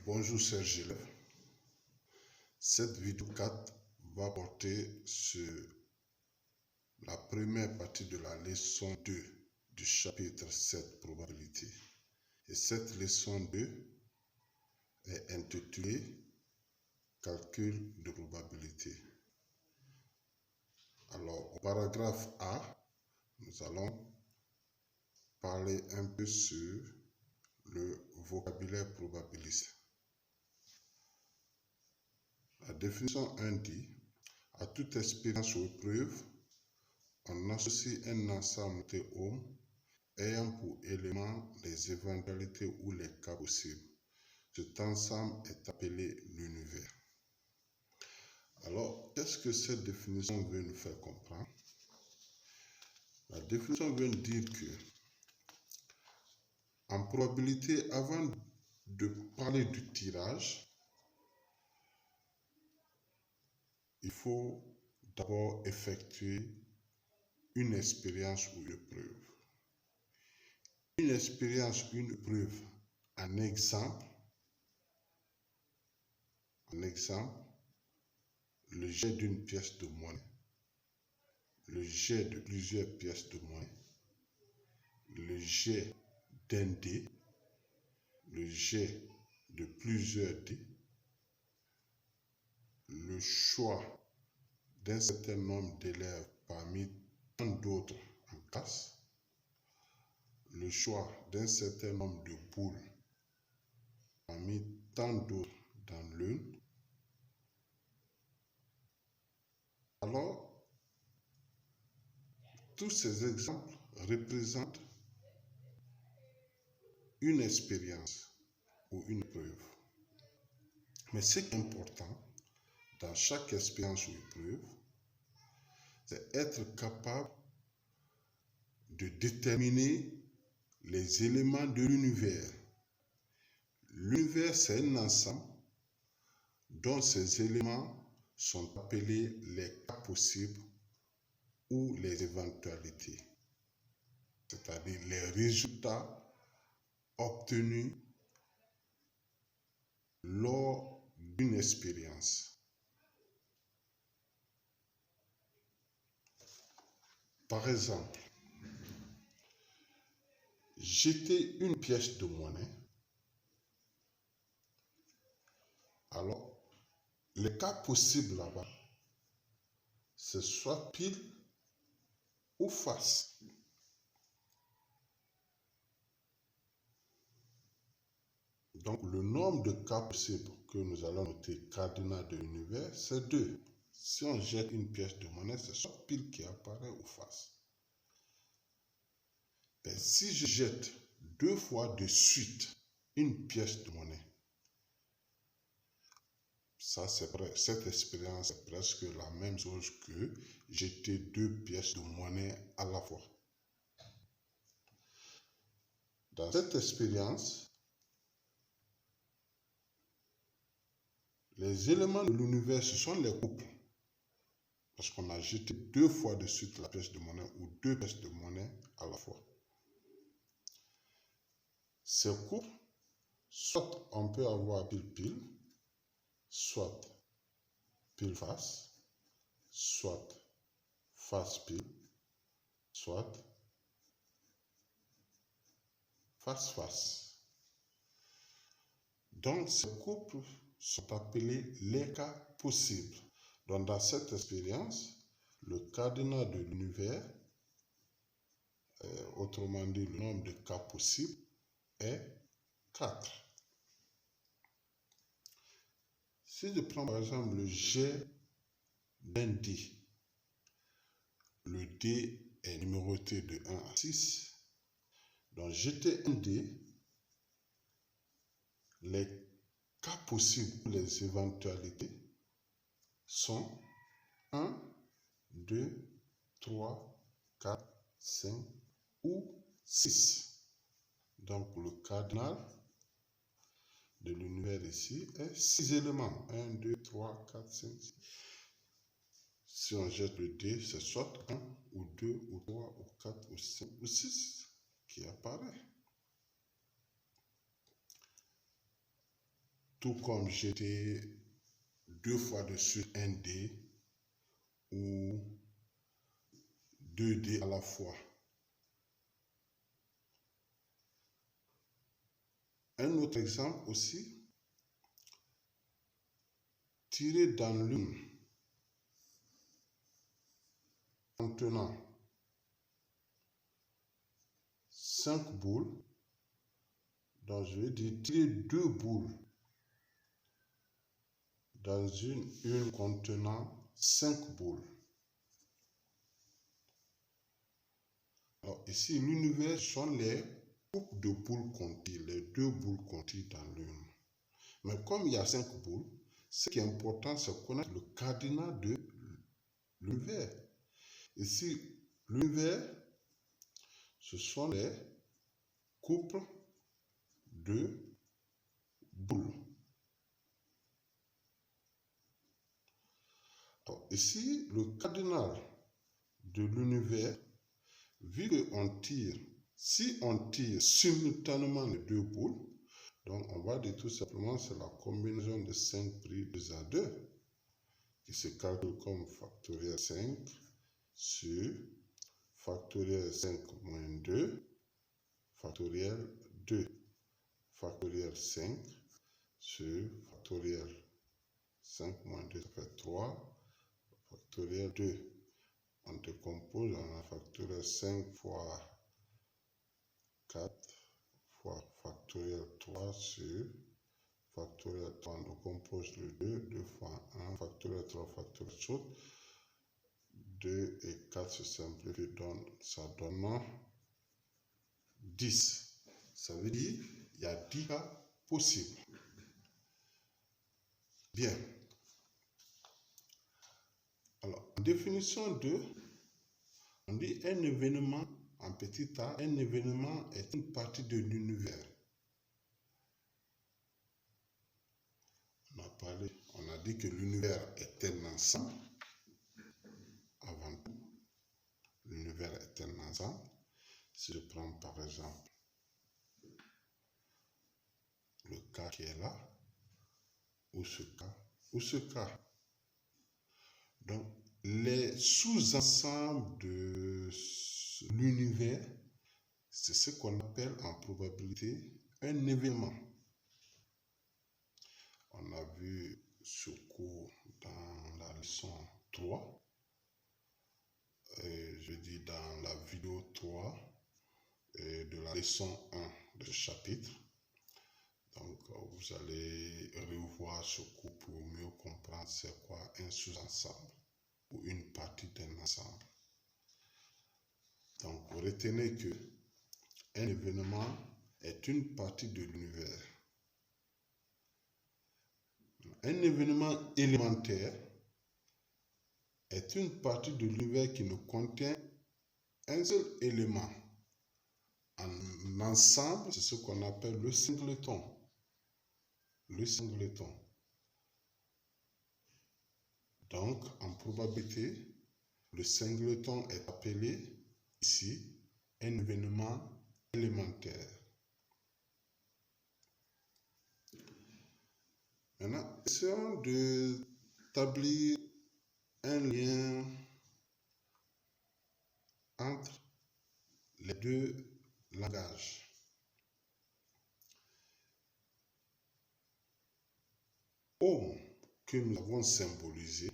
Bonjour chers élèves, cette vidéo 4 va porter sur la première partie de la leçon 2 du chapitre 7 probabilité. Et cette leçon 2 est intitulée calcul de probabilité. Alors au paragraphe A, nous allons parler un peu sur le vocabulaire probabiliste. La définition 1 dit: à toute expérience ou épreuve, on associe un ensemble de théorèmes ayant pour élément les éventualités ou les cas possibles. Cet ensemble est appelé l'univers. Alors, qu'est-ce que cette définition veut nous faire comprendre? La définition veut nous dire que, en probabilité, avant de parler du tirage, il faut d'abord effectuer une expérience ou une épreuve. Une expérience, une épreuve, un exemple, le jet d'une pièce de monnaie, le jet de plusieurs pièces de monnaie, le jet d'un dé, le jet de plusieurs dés, le choix d'un certain nombre d'élèves parmi tant d'autres en classe, le choix d'un certain nombre de boules parmi tant d'autres dans l'une. Alors, tous ces exemples représentent une expérience ou une preuve. Mais ce qui est important dans chaque expérience ou épreuve, c'est être capable de déterminer les éléments de l'univers. L'univers, c'est un ensemble dont ces éléments sont appelés les cas possibles ou les éventualités, c'est-à-dire les résultats obtenus lors d'une expérience. Par exemple, jeter une pièce de monnaie. Alors, les cas possibles là-bas, c'est soit pile ou face. Donc, le nombre de cas possibles que nous allons noter cardinal de l'univers, c'est 2. Si on jette une pièce de monnaie, c'est soit pile qui apparaît ou face. Mais si je jette 2 fois de suite une pièce de monnaie, ça c'est vrai, cette expérience est presque la même chose que jeter 2 pièces de monnaie à la fois. Dans cette expérience, les éléments de l'univers, ce sont les couples. Parce qu'on a jeté 2 fois de suite la pièce de monnaie ou 2 pièces de monnaie à la fois. Ces couples, soit on peut avoir pile-pile, soit pile-face, soit face-pile, soit face-face. Donc, ces couples sont appelés les cas possibles. Donc, dans cette expérience, le cardinal de l'univers, autrement dit le nombre de cas possibles, est 4. Si je prends par exemple le jet d'un dé, le dé est numéroté de 1 à 6. Donc, jeter un dé, les cas possibles, les éventualités sont 1, 2, 3, 4, 5 ou 6. Donc, le cardinal de l'univers ici est 6 éléments. 1, 2, 3, 4, 5, 6. Si on jette le dé, c'est soit 1 ou 2 ou 3 ou 4 ou 5 ou 6 qui apparaît. tout comme jeter 2 fois de suite un dé ou 2 dés à la fois. Un autre exemple aussi, tirer dans l'une contenant 5 boules, donc je vais dire tirer 2 boules dans une contenant 5 boules. Alors ici, l'univers sont les coupes de boules qu'on tire, les 2 boules qu'on tire dans l'une. Mais comme il y a 5 boules, ce qui est important, c'est connaître le cardinal de l'univers. Ici, l'univers, ce sont les couples de boules. Alors, ici, le cardinal de l'univers, vu qu'on tire, si on tire simultanément les 2 boules, donc on va dire tout simplement c'est la combinaison de 5 pris 2 à 2 qui se calcule comme factoriel 5 sur factoriel 5 moins 2 factoriel 2 factoriel 5 sur factoriel 5 moins 2, ça fait 3 factoriel 2. On décompose en un factoriel 5 fois 4 fois factoriel 3 sur factoriel 3. On décompose le 2, 2 fois 1, factoriel 3, factoriel 3. 2 et 4 se simplifient, ça donne 10. Ça veut dire qu'il y a 10 cas possibles. Bien. Alors, en définition 2, on dit un événement, en petit a, un événement est une partie de l'univers. On a dit que l'univers est un ensemble. Avant tout, l'univers est un ensemble. Si je prends par exemple le cas qui est là, ou ce cas. Donc, les sous-ensembles de l'univers, c'est ce qu'on appelle en probabilité un événement. On a vu ce cours dans la leçon 3. Je dis dans la vidéo 3 de la leçon 1 de ce chapitre. Donc, vous allez revoir ce cours pour mieux comprendre c'est quoi un sous-ensemble ou une partie d'un ensemble. Donc, retenez que un événement est une partie de l'univers. Un événement élémentaire est une partie de l'univers qui ne contient un seul élément. En ensemble, c'est ce qu'on appelle le singleton. Le singleton. Donc, en probabilité, le singleton est appelé ici un événement élémentaire. Maintenant, essayons d'établir un lien entre les deux langages. Ohm, que nous avons symbolisé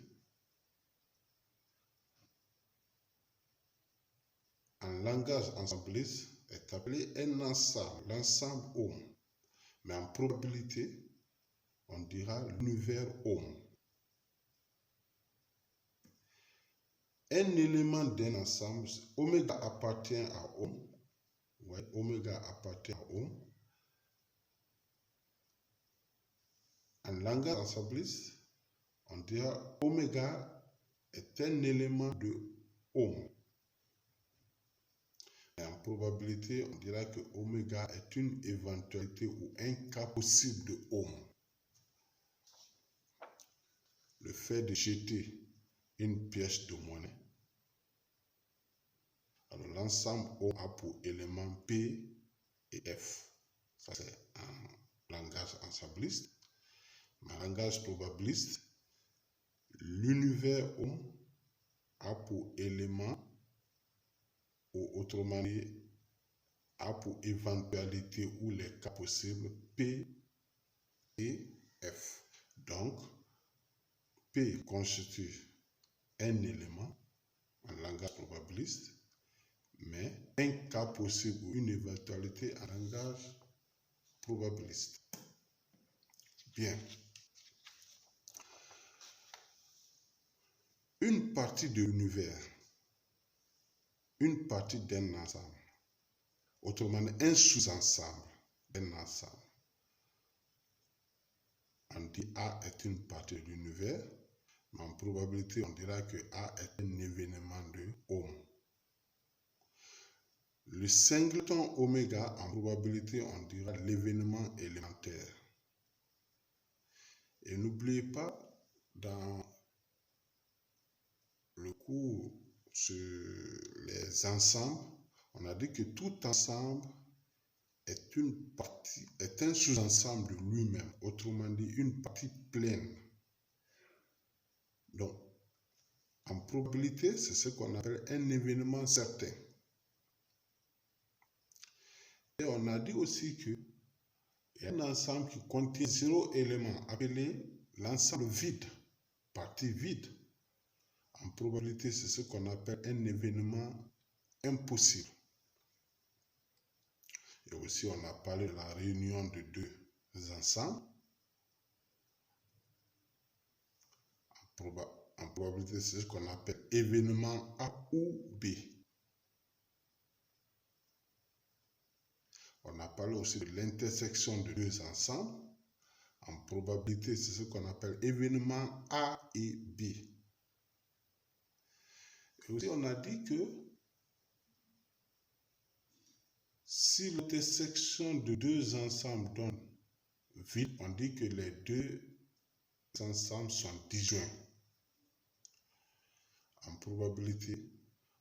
en langage ensembliste, est appelé un ensemble, l'ensemble ohm. Mais en probabilité, on dira l'univers ohm. Un élément d'un ensemble, oméga appartient à ohm. Ouais, oméga appartient à ohm. En langage ensembliste, on dira oméga est un élément de ohm. Et en probabilité, on dira que oméga est une éventualité ou un cas possible de ohm. Le fait de jeter une pièce de monnaie. Alors l'ensemble O a pour éléments P et F. Ça c'est un langage ensembliste. en langage probabiliste, l'univers OM a pour élément, ou autrement dit, a pour éventualité ou les cas possibles P et F. Donc, P constitue un élément en langage probabiliste, mais un cas possible ou une éventualité en langage probabiliste. Bien. Une partie de l'univers, une partie d'un ensemble, autrement dit un sous-ensemble d'un ensemble. On dit A est une partie de l'univers, mais en probabilité, on dira que A est un événement de Ohm. Le singleton oméga, en probabilité, on dira l'événement élémentaire. Et n'oubliez pas, dans le cours sur les ensembles, on a dit que tout ensemble est un sous-ensemble de lui-même, autrement dit une partie pleine. Donc, en probabilité, c'est ce qu'on appelle un événement certain. Et on a dit aussi qu'il y a un ensemble qui contient 0 élément, appelé l'ensemble vide, partie vide. En probabilité, c'est ce qu'on appelle un événement impossible. Et aussi, on a parlé de la réunion de deux ensembles. En probabilité, c'est ce qu'on appelle événement A ou B. On a parlé aussi de l'intersection de deux ensembles. En probabilité, c'est ce qu'on appelle événement A et B. Et aussi, on a dit que si l'intersection de deux ensembles donne vide, on dit que les deux ensembles sont disjoints. En probabilité,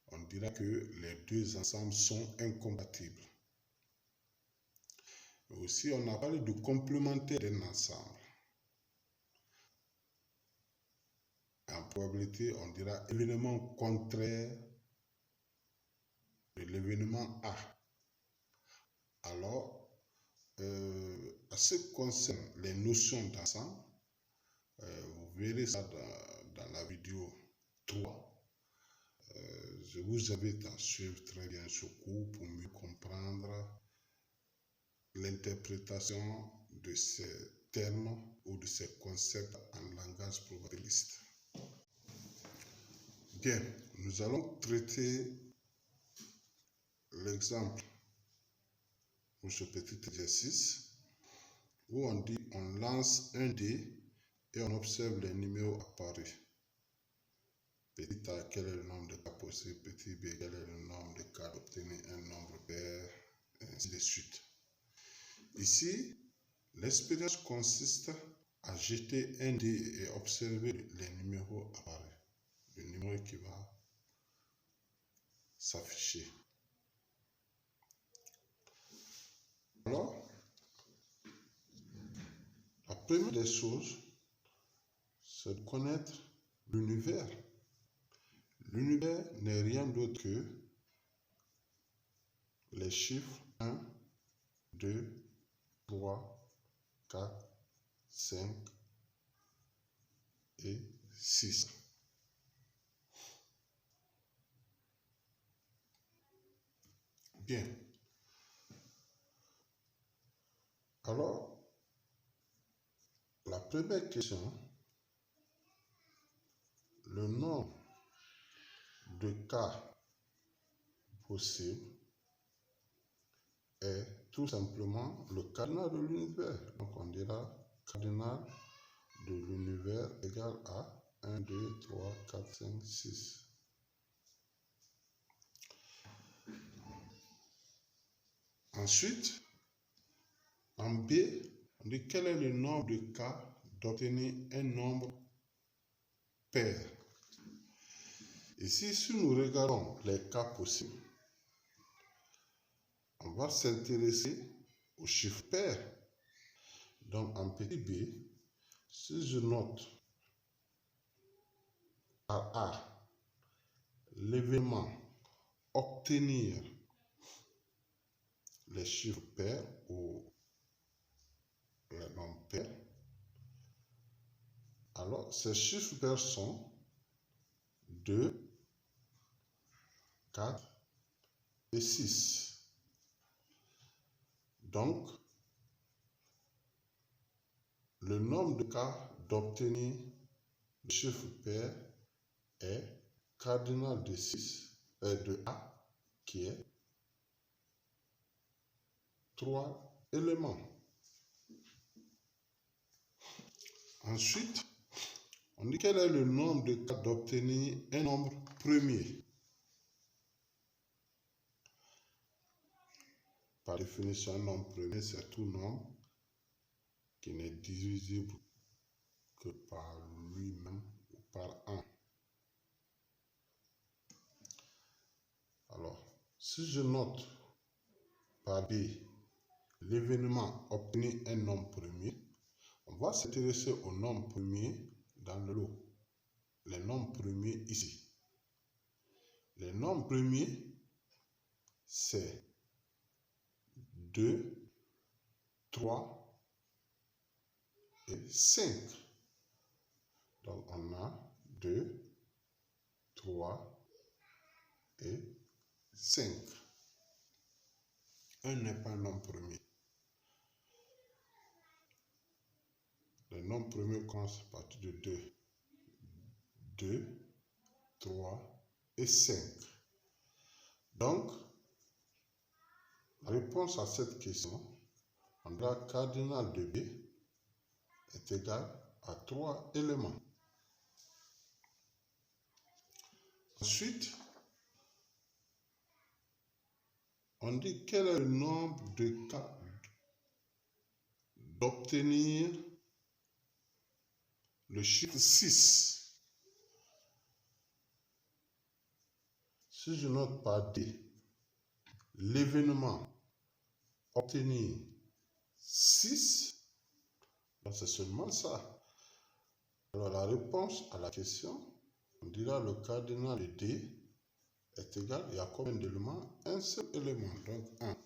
on dira que les deux ensembles sont incompatibles. Et aussi, on a parlé de complémentaire d'un ensemble. En probabilité, on dira événement contraire de l'événement A. Alors, à ce qui concerne les notions d'ensemble, vous verrez ça dans la vidéo 3. Je vous invite à suivre très bien ce cours pour mieux comprendre l'interprétation de ces termes ou de ces concepts en langage probabiliste. Bien, nous allons traiter l'exemple pour ce petit exercice où on dit on lance un dé et on observe les numéros apparus. Petit a, quel est le nombre de cas possibles? Petit b, quel est le nombre de cas d'obtenir un nombre pair? Et ainsi de suite. Ici, l'expérience consiste à jeter un dé et observer les numéros apparus. Le numéro qui va s'afficher. Alors, la première des choses, c'est de connaître l'univers. L'univers n'est rien d'autre que les chiffres 1, 2, 3, 4, 5 et 6. Bien. Alors, la première question, le nombre de cas possibles est tout simplement le cardinal de l'univers. Donc, on dira cardinal de l'univers égale à 1, 2, 3, 4, 5, 6. Ensuite, en B, on dit quel est le nombre de cas d'obtenir un nombre pair. Ici, si nous regardons les cas possibles, on va s'intéresser aux chiffres pairs. Donc, en petit b, si je note par A l'événement obtenir les chiffres pairs ou les nombres pairs, alors ces chiffres pairs sont 2, 4 et 6. Donc, le nombre de cas d'obtenir le chiffre pair est cardinal de 6, de A, qui est 3 éléments. Ensuite, on dit quel est le nombre de cas d'obtenir un nombre premier. Par définition, un nombre premier, c'est tout nombre qui n'est divisible que par lui-même ou par 1. Alors, si je note par B l'événement obtenir un nombre premier, on va s'intéresser au nombre premier dans le lot. Les nombres premiers ici. Les nombres premiers, c'est 2, 3 et 5. Donc on a 2, 3 et 5. 1 n'est pas un nombre premier. Les nombres premiers commencent à partir de 2. 2, 3 et 5. Donc, la réponse à cette question, on a cardinal de B est égal à 3 éléments. Ensuite, on dit quel est le nombre de cas d'obtenir le chiffre 6. Si je note par D l'événement obtenir 6, c'est seulement ça. Alors la réponse à la question, on dira le cardinal de D est égal, il y a combien d'éléments? Un seul élément, donc 1.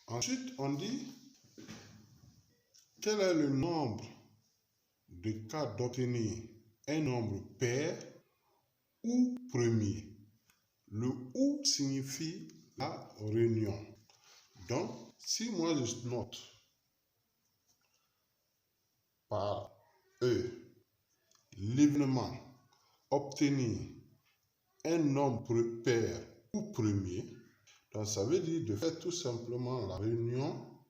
Ensuite, on dit quel est le nombre de cas d'obtenir un nombre pair ou premier. Le ou signifie la réunion. Donc, si moi je note par E l'événement obtenir un nombre pair ou premier, donc ça veut dire de faire tout simplement la réunion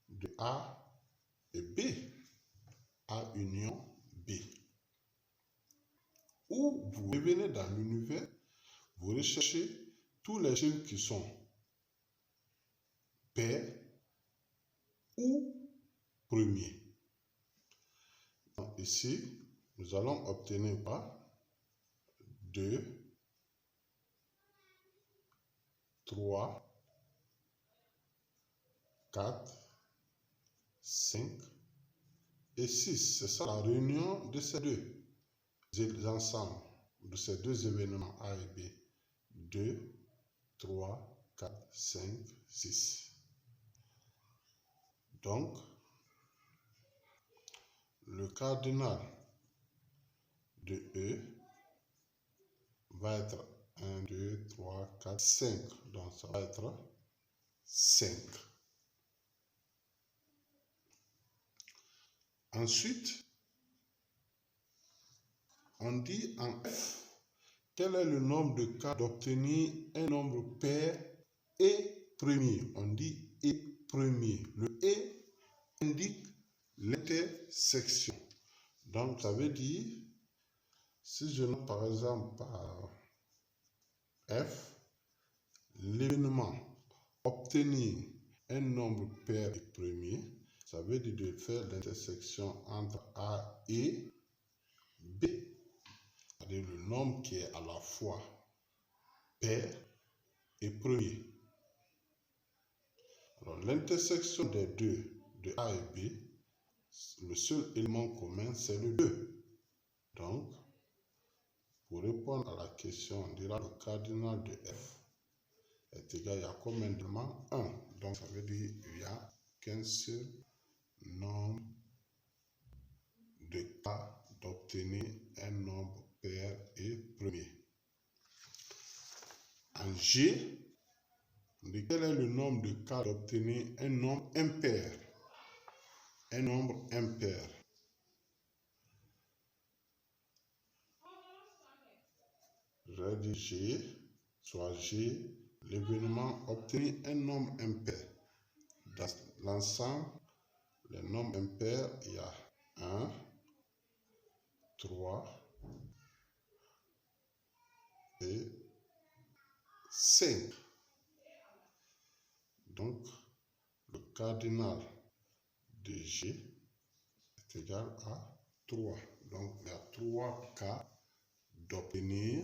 de A et B. A union B. Ou vous revenez dans l'univers, vous recherchez tous les chiffres qui sont pairs ou premiers. Donc ici, nous allons obtenir par 2, 3, 4, 5 et 6. C'est ça la réunion de ces deux ensembles, de ces deux événements A et B. 2, 3, 4, 5, 6. Donc, le cardinal de E va être 1, 2, 3, 4, 5. Donc, ça va être 5. Ensuite, on dit en F, quel est le nombre de cas d'obtenir un nombre pair et premier. On dit et premier. Le et indique l'intersection. Donc, ça veut dire, si je note par exemple par F, l'événement obtenir un nombre pair et premier, ça veut dire de faire l'intersection entre A et B. C'est-à-dire le nombre qui est à la fois pair et premier. Alors, l'intersection des deux, de A et B, le seul élément commun, c'est le 2. Donc, pour répondre à la question, on dira le cardinal de F est égal à combien d'éléments? 1. Donc, ça veut dire qu'il n'y a qu'un seul nombre de cas d'obtenir un nombre pair et premier. En G, quel est le nombre de cas d'obtenir un nombre impair? Un nombre impair. Je dis G, soit G, l'événement obtenir un nombre impair. Dans l'ensemble, les nombres impairs, il y a 1, 3 et 5. Donc, le cardinal de G est égal à 3. Donc, il y a 3 cas d'obtenir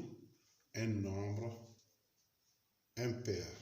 un nombre impair.